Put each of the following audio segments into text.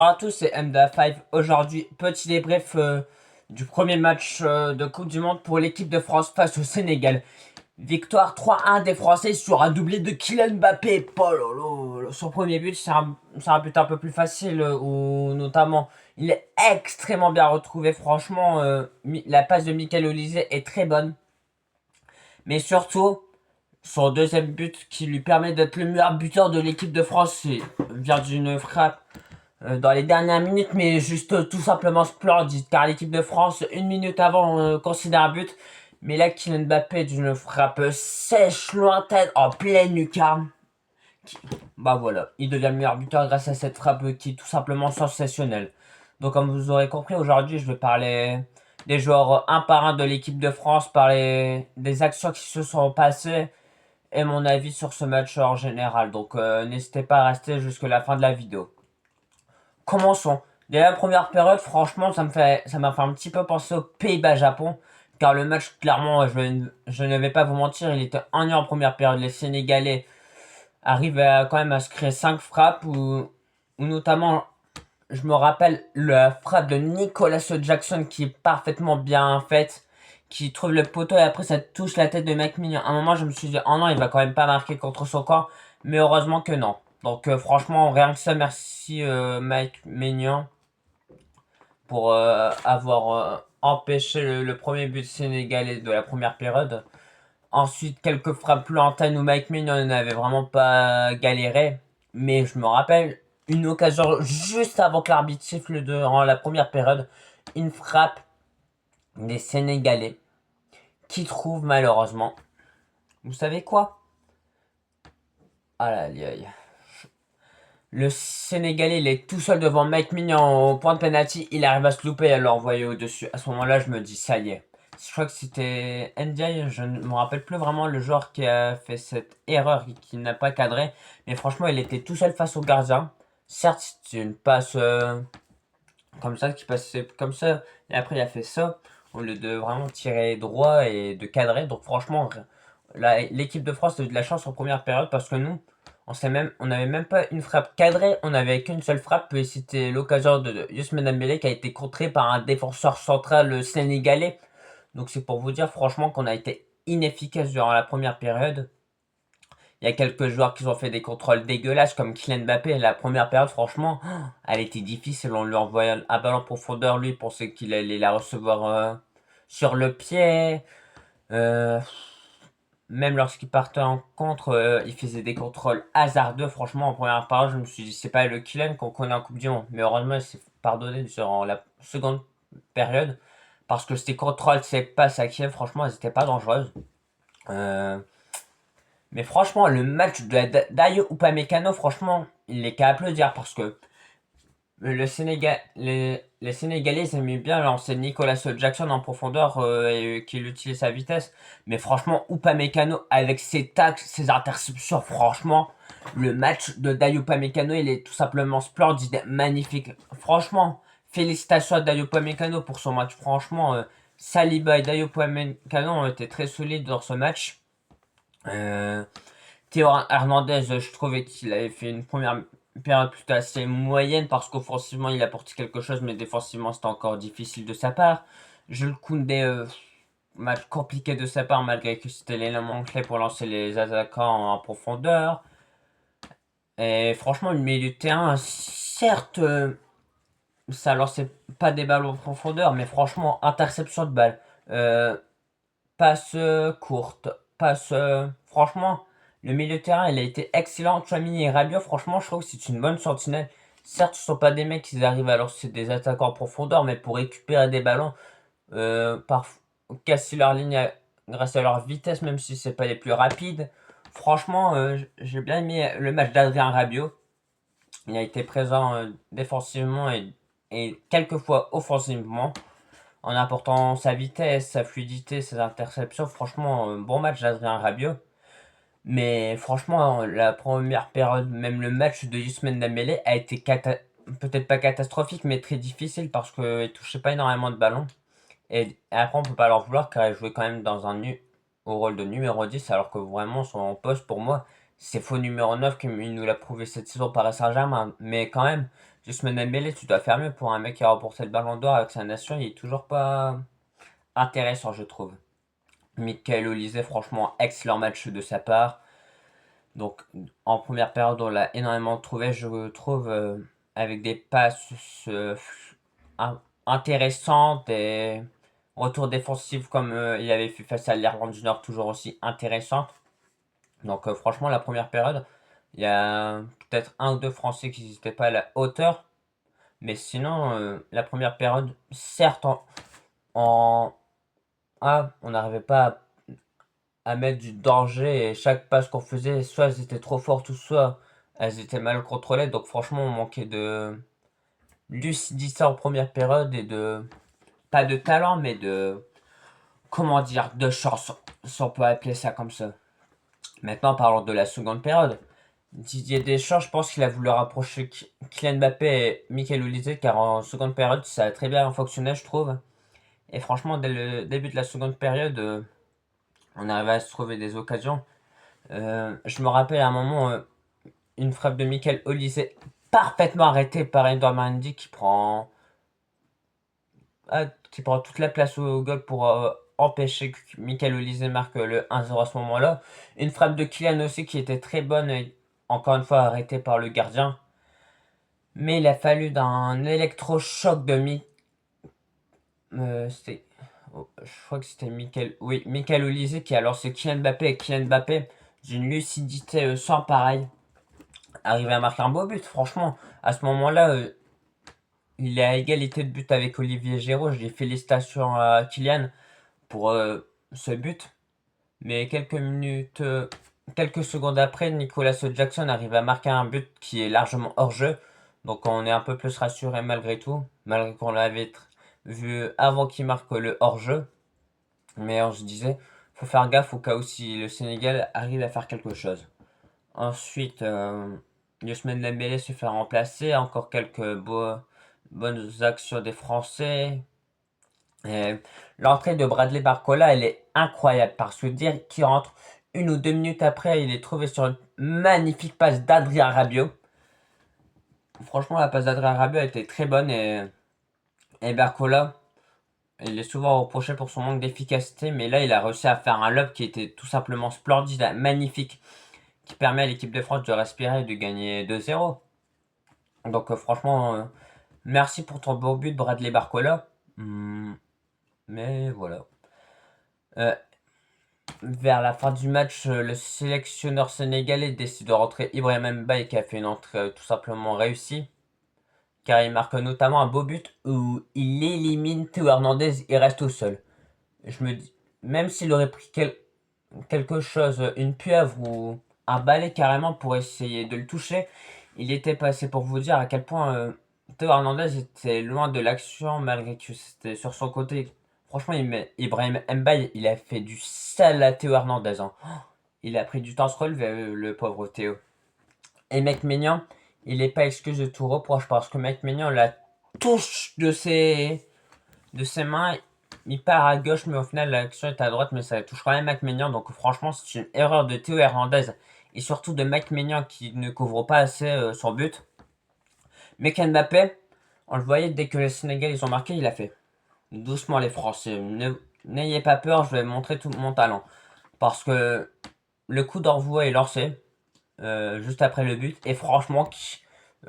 Bonjour à tous, c'est MDA5. Aujourd'hui, petit débrief du premier match de Coupe du Monde pour l'équipe de France face au Sénégal. Victoire 3-1 des Français sur un doublé de Kylian Mbappé. Oh là là, son premier but, c'est un but un peu plus facile où notamment il est extrêmement bien retrouvé. Franchement, la passe de Michael Olise est très bonne. Mais surtout, son deuxième but qui lui permet d'être le meilleur buteur de l'équipe de France vient d'une frappe dans les dernières minutes, mais juste tout simplement splendide, car l'équipe de France, une minute avant, considère un but, mais là, Kylian Mbappé d'une frappe sèche, lointaine, en pleine lucarne. Bah voilà, il devient le meilleur buteur grâce à cette frappe qui est tout simplement sensationnelle. Donc comme vous aurez compris, aujourd'hui, je vais parler des joueurs un par un de l'équipe de France, parler des actions qui se sont passées, et mon avis sur ce match en général. Donc n'hésitez pas à rester jusqu'à la fin de la vidéo. Commençons. Dès la première période, franchement, ça m'a fait un petit peu penser aux Pays-Bas-Japon. Car le match, clairement, je ne vais pas vous mentir, il était ennuyant en première période. Les Sénégalais arrivent quand même à se créer 5 frappes où notamment, je me rappelle la frappe de Nicolas Jackson qui est parfaitement bien faite, qui trouve le poteau et après ça touche la tête de Mike Mignon. À un moment, je me suis dit, oh non, il va quand même pas marquer contre son camp, mais heureusement que non. Donc franchement, rien que ça, merci Mike Mignon pour avoir empêché le premier but sénégalais de la première période. Ensuite, quelques frappes lointaines où Mike Mignon n'avait vraiment pas galéré. Mais je me rappelle une occasion juste avant que l'arbitre siffle durant la première période. Une frappe des Sénégalais qui trouve malheureusement. Vous savez quoi? Ah là, aïe aïe. Le Sénégalais, il est tout seul devant Mike Mignon au point de penalty. Il arrive à se louper et à l'envoyer au-dessus. À ce moment-là, je me dis, ça y est. Je crois que c'était Ndiaye, je ne me rappelle plus vraiment le joueur qui a fait cette erreur, qui n'a pas cadré. Mais franchement, il était tout seul face au gardien. Certes, c'est une passe comme ça, qui passait comme ça. Et après, il a fait ça, au lieu de vraiment tirer droit et de cadrer. Donc franchement, l'équipe de France a eu de la chance en première période parce que nous, on n'avait même pas une frappe cadrée, on n'avait qu'une seule frappe et c'était l'occasion de Youssouf Dembélé qui a été contré par un défenseur central sénégalais. Donc c'est pour vous dire franchement qu'on a été inefficace durant la première période. Il y a quelques joueurs qui ont fait des contrôles dégueulasses comme Kylian Mbappé. La première période, franchement, elle était difficile. On lui envoyait un ballon en profondeur. Lui, il pensait qu'il allait la recevoir sur le pied. Euh, Même lorsqu'il partait en contre, il faisait des contrôles hasardeux. Franchement, en première période, je me suis dit, c'est pas le Kylian qu'on connaît en Coupe du Monde. Mais heureusement, il s'est pardonné durant la seconde période. Parce que ces contrôles, ces passes à Kiev, franchement, elles n'étaient pas dangereuses. Euh, mais franchement, le match de Dayo Upamecano, franchement, il est qu'à applaudir parce que les Sénégalais ils aimaient bien lancer Nicolas Jackson en profondeur et qu'il utilise sa vitesse. Mais franchement, Upamecano avec ses tacles, ses interceptions, franchement, le match de Dayo Upamecano, il est tout simplement splendide, magnifique. Franchement, félicitations à Dayo Upamecano pour son match. Franchement, Saliba et Dayo Upamecano ont été très solides dans ce match. Euh, Théo Hernandez, je trouvais qu'il avait fait une première période plutôt assez moyenne parce qu'offensivement il apportait quelque chose, mais défensivement c'était encore difficile de sa part. Jules Koundé, match compliqué de sa part malgré que c'était l'élément clé pour lancer les attaquants en profondeur. Et franchement, le milieu de terrain, certes, ça lançait pas des balles en profondeur, mais franchement, interception de balles. Euh, Passe courte, passe. Franchement, le milieu de terrain, il a été excellent. Chouamini et Rabiot, franchement, je trouve que c'est une bonne sentinelle. Certes, ce ne sont pas des mecs qui arrivent alors c'est des attaquants en profondeur, mais pour récupérer des ballons, par casser leur ligne grâce à leur vitesse, même si c'est pas les plus rapides. Franchement, j'ai bien aimé le match d'Adrien Rabiot. Il a été présent défensivement et quelquefois offensivement en apportant sa vitesse, sa fluidité, ses interceptions. Franchement, bon match d'Adrien Rabiot. Mais franchement, la première période, même le match de Youssouf Dembélé a été peut-être pas catastrophique, mais très difficile parce qu'il touchait pas énormément de ballons. Et après, on peut pas leur vouloir car il jouait quand même au rôle de numéro 10, alors que vraiment son poste pour moi, c'est faux numéro 9 comme il nous l'a prouvé cette saison par Saint-Germain. Mais quand même, Ousmane Dembélé, tu dois faire mieux pour un mec qui a remporté le Ballon d'Or avec sa nation. Il est toujours pas intéressant, je trouve. Michael Olise, franchement, excellent match de sa part. Donc, en première période, on l'a énormément trouvé, je trouve, avec des passes intéressantes et retours défensifs comme il avait fait face à l'Irlande du Nord, toujours aussi intéressantes. Donc, franchement, la première période, il y a peut-être un ou deux Français qui n'étaient pas à la hauteur. Mais sinon, la première période, certes, en on n'arrivait pas à mettre du danger et chaque passe qu'on faisait, soit elles étaient trop fortes ou soit elles étaient mal contrôlées. Donc franchement, on manquait de lucidité en première période et de, pas de talent, mais de, comment dire, de chance, si on peut appeler ça comme ça. Maintenant, parlons de la seconde période. Didier Deschamps, je pense qu'il a voulu rapprocher Kylian Mbappé et Michael Olise, car en seconde période, ça a très bien fonctionné, je trouve. Et franchement, dès le début de la seconde période, on arrivait à se trouver des occasions. Je me rappelle à un moment, une frappe de Michael Olise parfaitement arrêtée par Edouard Mendy qui prend toute la place au goal pour empêcher que Michael Olise marque le 1-0 à ce moment-là. Une frappe de Kylian aussi qui était très bonne et encore une fois arrêtée par le gardien. Mais il a fallu d'un électrochoc de c'était, je crois que c'était Michael Olise qui a lancé Kylian Mbappé et Kylian Mbappé d'une lucidité sans pareil arrivé à marquer un beau but. Franchement, à ce moment-là, il est à égalité de but avec Olivier Giroud. Je dis félicitations à Kylian pour ce but. Mais quelques secondes après, Nicolas Jackson arrive à marquer un but qui est largement hors jeu. Donc on est un peu plus rassuré malgré tout, malgré qu'on l'avait vu avant qu'il marque le hors jeu. Mais on se disait, faut faire gaffe au cas où si le Sénégal arrive à faire quelque chose. Ensuite, Ousmane Dembélé se fait remplacer. Encore quelques bonnes actions des Français. Et l'entrée de Bradley Barcola, elle est incroyable parce que dire qu'il rentre 1 ou 2 minutes après, il est trouvé sur une magnifique passe d'Adrien Rabiot. Franchement, la passe d'Adrien Rabiot a été très bonne et Barcola, il est souvent reproché pour son manque d'efficacité, mais là, il a réussi à faire un lob qui était tout simplement splendide, magnifique, qui permet à l'équipe de France de respirer et de gagner 2-0. Donc franchement, merci pour ton beau but, Bradley Barcola. Mais voilà. Euh, Vers la fin du match, le sélectionneur sénégalais décide de rentrer Ibrahim Mbaye qui a fait une entrée tout simplement réussie. Car il marque notamment un beau but où il élimine Théo Hernandez et reste au sol. Je me dis, même s'il aurait pris quelque chose, une pieuvre ou un balai carrément pour essayer de le toucher, il était passé pour vous dire à quel point Théo Hernandez était loin de l'action malgré que c'était sur son côté. Franchement, Ibrahim Mbaye, il a fait du sale à Théo Hernandez. Hein. Il a pris du temps à se relever, le pauvre Théo. Et Mec Maignan, il n'est pas excuse de tout reproche parce que Mec Maignan la touche de ses mains. Il part à gauche, mais au final, l'action est à droite, mais ça touche quand même Mec Maignan. Donc franchement, c'est une erreur de Théo Hernandez et surtout de Mec Maignan qui ne couvre pas assez son but. Mais Mbappé, on le voyait dès que les Sénégalais ils ont marqué, il a fait doucement les Français. N'ayez pas peur, je vais montrer tout mon talent. Parce que le coup d'envoi est lancé juste après le but. Et franchement,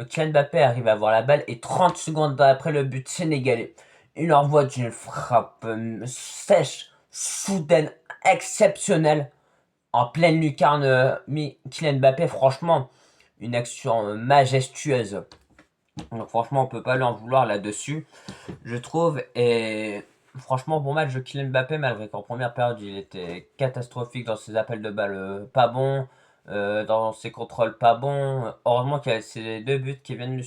Kylian Mbappé arrive à avoir la balle. Et 30 secondes après le but sénégalais, il envoie d'une frappe sèche, soudaine, exceptionnelle. En pleine lucarne, Kylian Mbappé, franchement, une action majestueuse. Donc franchement, on peut pas lui en vouloir là-dessus, je trouve. Et franchement, bon match de Kylian Mbappé, malgré qu'en première période, il était catastrophique dans ses appels de balles, pas bon, dans ses contrôles pas bons. Heureusement qu'il y a ces 2 buts qui viennent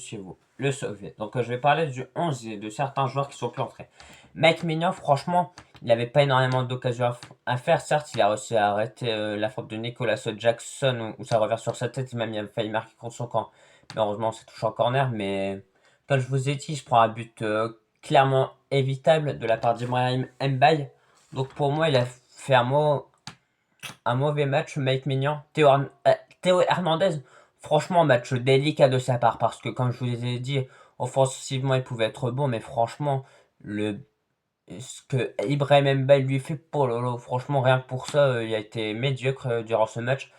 le sauver. Donc je vais parler du 11 et de certains joueurs qui sont plus entrés. Mike Maignan, franchement, il n'avait pas énormément d'occasions à faire. Certes, il a réussi à arrêter la frappe de Nicolas Jackson où ça revient sur sa tête. Il a failli marquer contre son camp. Mais heureusement, c'est touché en corner. Mais comme je vous ai dit, je prends un but clairement évitable de la part d'Ibrahim Mbaye. Donc pour moi, il a fait un mauvais match, Mike Maignan. Théo Hernandez, Franchement, match délicat de sa part parce que, comme je vous ai dit, offensivement, il pouvait être bon, mais franchement, ce que Ibrahim Mbaye lui fait pour Lolo, franchement, rien que pour ça, il a été médiocre durant ce match.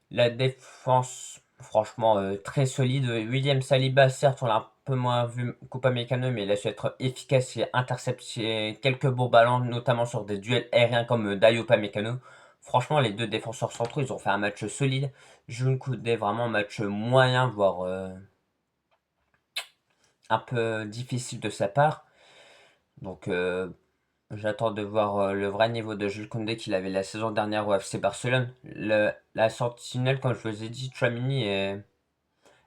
La défense, franchement, très solide. William Saliba, certes, on l'a un peu moins vu Copa Mécano, mais il a su être efficace et intercepter quelques beaux ballons, notamment sur des duels aériens comme Dayo Upamecano. Franchement, les deux défenseurs centraux, ils ont fait un match solide. Jules Koundé, vraiment un match moyen, voire un peu difficile de sa part. Donc, j'attends de voir le vrai niveau de Jules Koundé qu'il avait la saison dernière au FC Barcelone. La sentinelle, comme je vous ai dit, Tchouaméni et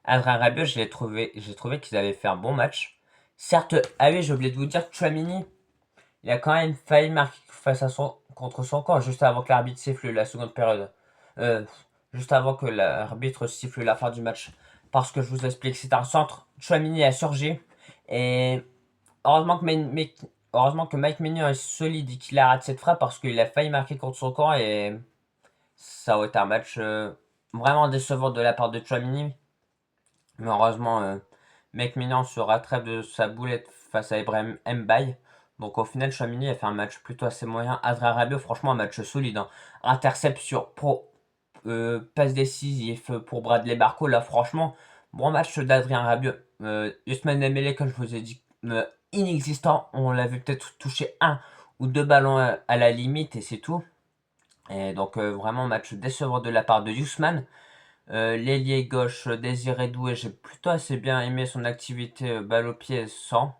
Adrien Rabiot, j'ai trouvé qu'ils avaient fait un bon match. Certes, ah oui, j'ai oublié de vous dire, Tchouaméni, il a quand même failli marquer contre son camp juste avant que l'arbitre siffle la seconde période. Euh, Juste avant que l'arbitre siffle la fin du match. Parce que je vous explique, c'est un centre. Tchouaméni a surgé. Et heureusement que, heureusement que Mike Maignan est solide et qu'il arrête cette frappe parce qu'il a failli marquer contre son camp. Et ça aurait été un match vraiment décevant de la part de Tchouaméni. Mais heureusement, Mike Maignan se rattrape de sa boulette face à Ibrahim Mbaye. Donc au final, Tchouaméni a fait un match plutôt assez moyen. Adrien Rabiot, franchement, un match solide, hein. Interception pour passe décisive pour Bradley Barco. Là, franchement, bon match d'Adrien Rabiot. Ousmane Dembélé, comme je vous ai dit, inexistant. On l'a vu peut-être toucher un ou deux ballons à la limite et c'est tout. Et donc vraiment match décevant de la part de Ousmane. L'ailier gauche Désiré Doué, j'ai plutôt assez bien aimé son activité balle au pied sans,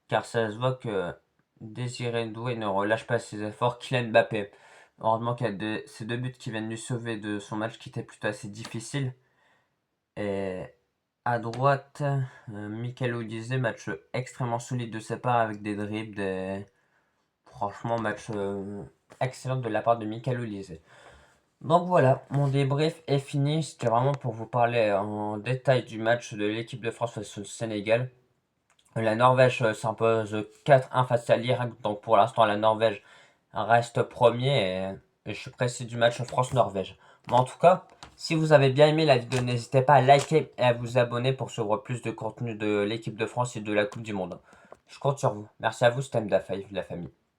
car ça se voit que Désiré Doué ne relâche pas ses efforts. Kylian Mbappé, heureusement qu'il y a ces deux buts qui viennent lui sauver de son match qui était plutôt assez difficile. Et à droite, Michael Olise, match extrêmement solide de sa part avec des dribbles, franchement match excellent de la part de Michael Olise. Donc voilà, mon débrief est fini. C'était vraiment pour vous parler en détail du match de l'équipe de France face au Sénégal. La Norvège s'impose 4-1 face à l'Irak. Donc pour l'instant, la Norvège reste premier et je suis pressé du match France-Norvège. Mais en tout cas, si vous avez bien aimé la vidéo, n'hésitez pas à liker et à vous abonner pour suivre plus de contenu de l'équipe de France et de la Coupe du Monde. Je compte sur vous. Merci à vous, c'était Mdafaï, la famille.